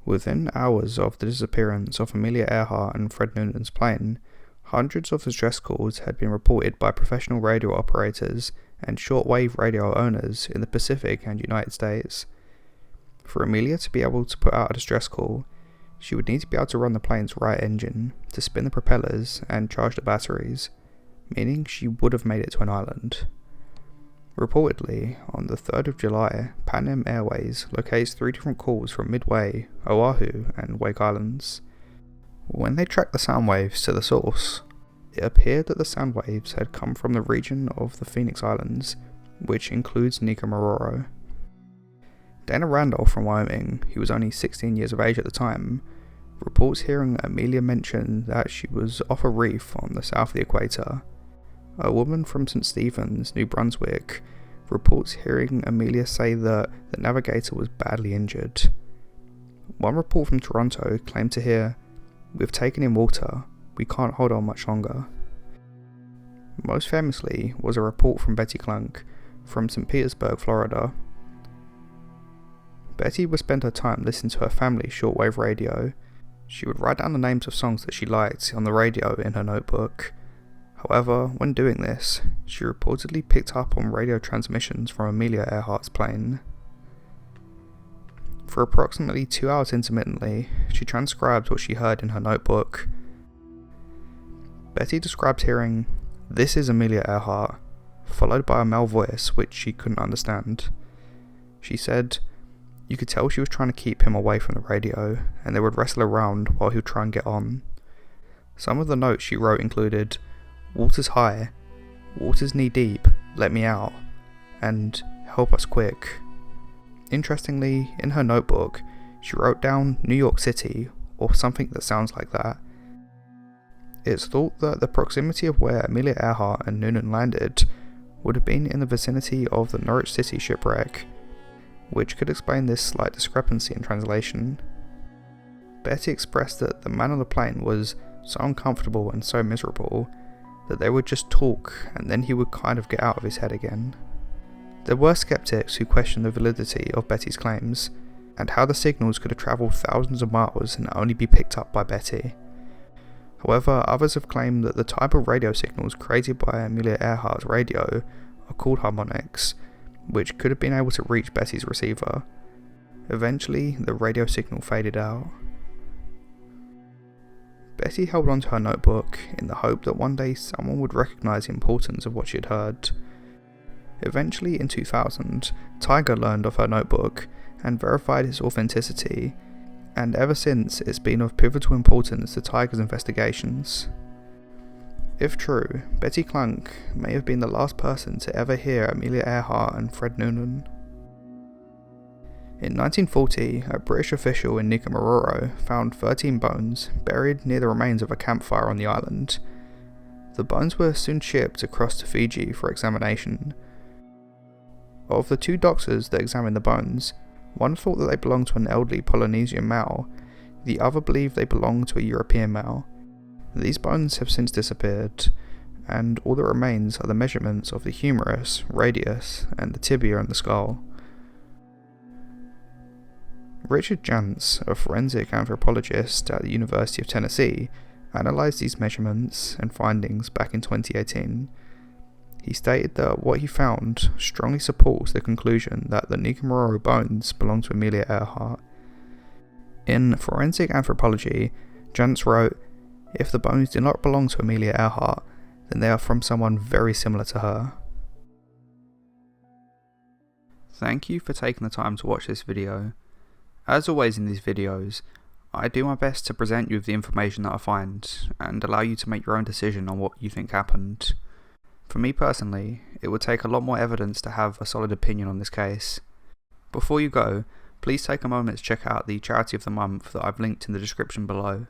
Within hours of the disappearance of Amelia Earhart and Fred Noonan's plane, hundreds of distress calls had been reported by professional radio operators and shortwave radio owners in the Pacific and United States. For Amelia to be able to put out a distress call, she would need to be able to run the plane's right engine, to spin the propellers and charge the batteries, meaning she would have made it to an island. Reportedly, on the 3rd of July, Pan Am Airways locates 3 different calls from Midway, Oahu and Wake Islands. When they tracked the sound waves to the source, it appeared that the sound waves had come from the region of the Phoenix Islands, which includes Nicaragua. Dana Randolph from Wyoming, who was only 16 years of age at the time, reports hearing Amelia mention that she was off a reef on the south of the equator. A woman from St. Stephen's, New Brunswick, reports hearing Amelia say that the navigator was badly injured. One report from Toronto claimed to hear, "We've taken in water, we can't hold on much longer." Most famously was a report from Betty Clunk from St. Petersburg, Florida. Betty would spend her time listening to her family's shortwave radio. She would write down the names of songs that she liked on the radio in her notebook. However, when doing this, she reportedly picked up on radio transmissions from Amelia Earhart's plane. For approximately 2 hours intermittently, she transcribed what she heard in her notebook. Betty described hearing, "This is Amelia Earhart," followed by a male voice which she couldn't understand. She said, "You could tell she was trying to keep him away from the radio, and they would wrestle around while he would try and get on." Some of the notes she wrote included, "Water's high," "Water's knee deep, let me out," and "Help us quick." Interestingly, in her notebook, she wrote down New York City, or something that sounds like that. It's thought that the proximity of where Amelia Earhart and Noonan landed would have been in the vicinity of the Norwich City shipwreck, which could explain this slight discrepancy in translation. Betty expressed that the man on the plane was so uncomfortable and so miserable that they would just talk and then he would kind of get out of his head again. There were skeptics who questioned the validity of Betty's claims, and how the signals could have travelled thousands of miles and only be picked up by Betty. However, others have claimed that the type of radio signals created by Amelia Earhart's radio are called harmonics, which could have been able to reach Betty's receiver. Eventually, the radio signal faded out. Betty held onto her notebook in the hope that one day someone would recognise the importance of what she had heard. Eventually, in 2000, Tiger learned of her notebook and verified its authenticity, and ever since it's been of pivotal importance to Tiger's investigations. If true, Betty Clunk may have been the last person to ever hear Amelia Earhart and Fred Noonan. In 1940, a British official in Nicaragua found 13 bones buried near the remains of a campfire on the island. The bones were soon shipped across to Fiji for examination. Of the 2 doctors that examined the bones, one thought that they belonged to an elderly Polynesian male, the other believed they belonged to a European male. These bones have since disappeared, and all that remains are the measurements of the humerus, radius, and the tibia and the skull. Richard Jantz, a forensic anthropologist at the University of Tennessee, analysed these measurements and findings back in 2018. He stated that what he found strongly supports the conclusion that the Nicaragua bones belong to Amelia Earhart. In Forensic Anthropology, Jantz wrote, "If the bones do not belong to Amelia Earhart, then they are from someone very similar to her." Thank you for taking the time to watch this video. As always in these videos, I do my best to present you with the information that I find, and allow you to make your own decision on what you think happened. For me personally, it would take a lot more evidence to have a solid opinion on this case. Before you go, please take a moment to check out the charity of the month that I've linked in the description below.